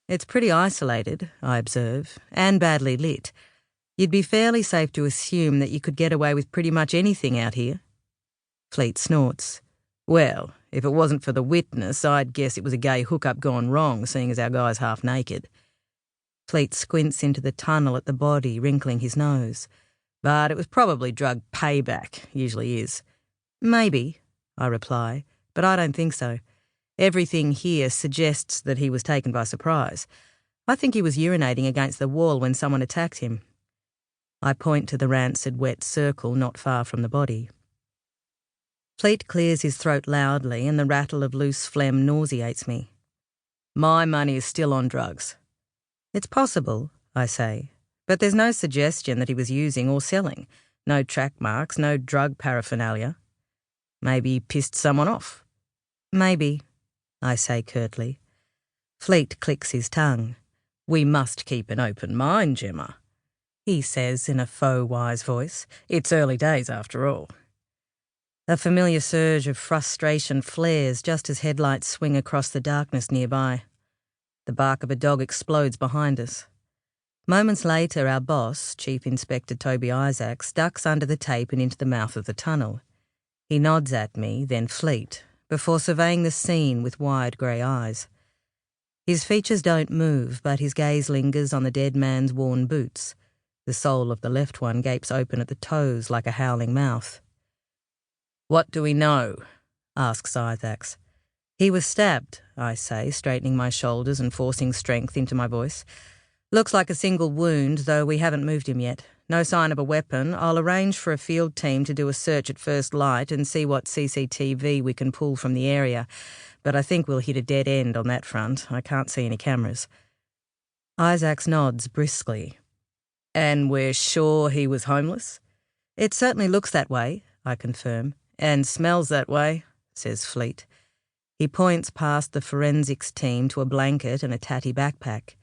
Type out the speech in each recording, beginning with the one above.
It's pretty isolated, I observe, and badly lit. You'd be fairly safe to assume that you could get away with pretty much anything out here. Fleet snorts. Well, if it wasn't for the witness, I'd guess it was a gay hookup gone wrong, seeing as our guy's half naked. Fleet squints into the tunnel at the body, wrinkling his nose. But it was probably drug payback, usually is. Maybe, I reply, but I don't think so. Everything here suggests that he was taken by surprise. I think he was urinating against the wall when someone attacked him. I point to the rancid wet circle not far from the body. Fleet clears his throat loudly and the rattle of loose phlegm nauseates me. My money is still on drugs. It's possible, I say, but there's no suggestion that he was using or selling. No track marks, no drug paraphernalia. Maybe he pissed someone off. Maybe, I say curtly. Fleet clicks his tongue. We must keep an open mind, Gemma, he says in a faux wise voice. It's early days after all. A familiar surge of frustration flares just as headlights swing across the darkness nearby. The bark of a dog explodes behind us. Moments later, our boss, Chief Inspector Toby Isaacs, ducks under the tape and into the mouth of the tunnel. He nods at me, then Fleet, before surveying the scene with wide grey eyes. His features don't move, but his gaze lingers on the dead man's worn boots. The sole of the left one gapes open at the toes like a howling mouth. What do we know? Asks Isaacs. He was stabbed, I say, straightening my shoulders and forcing strength into my voice. Looks like a single wound, though we haven't moved him yet. No sign of a weapon. I'll arrange for a field team to do a search at first light and see what CCTV we can pull from the area, but I think we'll hit a dead end on that front. I can't see any cameras. Isaacs nods briskly. And we're sure he was homeless? It certainly looks that way, I confirm. And smells that way, says Fleet. He points past the forensics team to a blanket and a tatty backpack.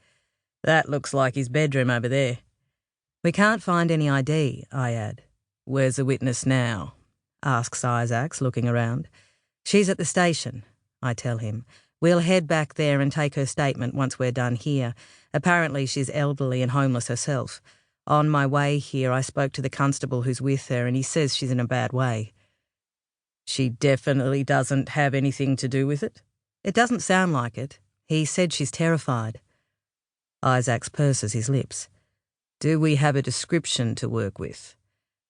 That looks like his bedroom over there. We can't find any ID, I add. Where's the witness now? Asks Isaacs, looking around. She's at the station, I tell him. We'll head back there and take her statement once we're done here. Apparently she's elderly and homeless herself. On my way here, I spoke to the constable who's with her, and he says she's in a bad way. She definitely doesn't have anything to do with it? It doesn't sound like it. He said she's terrified. Isaacs purses his lips. Do we have a description to work with?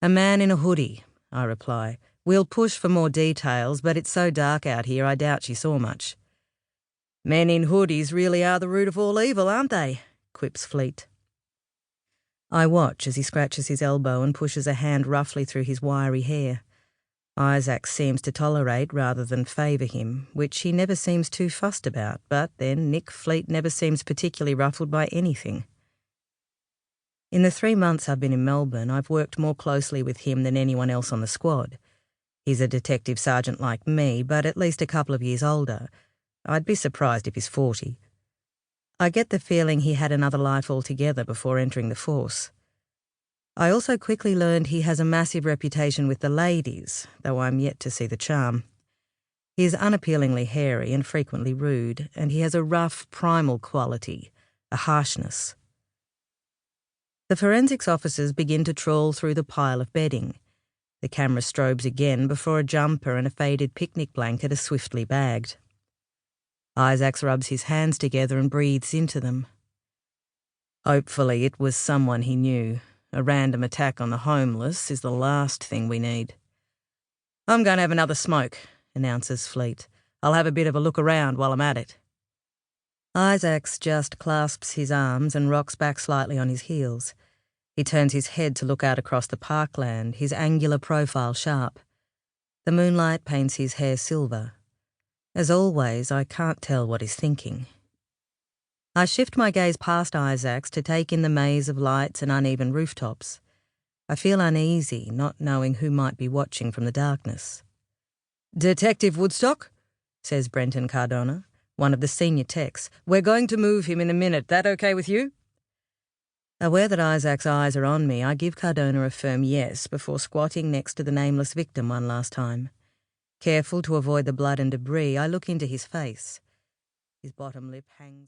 A man in a hoodie, I reply. We'll push for more details, but it's so dark out here I doubt she saw much. Men in hoodies really are the root of all evil, aren't they? Quips Fleet. I watch as he scratches his elbow and pushes a hand roughly through his wiry hair. Isaac seems to tolerate rather than favour him, which he never seems too fussed about, but then Nick Fleet never seems particularly ruffled by anything. In the 3 months I've been in Melbourne, I've worked more closely with him than anyone else on the squad. He's a detective sergeant like me, but at least a couple of years older. I'd be surprised if he's 40. I get the feeling he had another life altogether before entering the force. I also quickly learned he has a massive reputation with the ladies, though I'm yet to see the charm. He is unappealingly hairy and frequently rude, and he has a rough, primal quality, a harshness. The forensics officers begin to trawl through the pile of bedding. The camera strobes again before a jumper and a faded picnic blanket are swiftly bagged. Isaacs rubs his hands together and breathes into them. Hopefully it was someone he knew. A random attack on the homeless is the last thing we need. I'm going to have another smoke, announces Fleet. I'll have a bit of a look around while I'm at it. Isaacs just clasps his arms and rocks back slightly on his heels. He turns his head to look out across the parkland, his angular profile sharp. The moonlight paints his hair silver. As always, I can't tell what he's thinking. I shift my gaze past Isaacs to take in the maze of lights and uneven rooftops. I feel uneasy, not knowing who might be watching from the darkness. Detective Woodstock, says Brenton Cardona, one of the senior techs. We're going to move him in a minute. That okay with you? Aware that Isaac's eyes are on me, I give Cardona a firm yes before squatting next to the nameless victim one last time. Careful to avoid the blood and debris, I look into his face. His bottom lip hangs...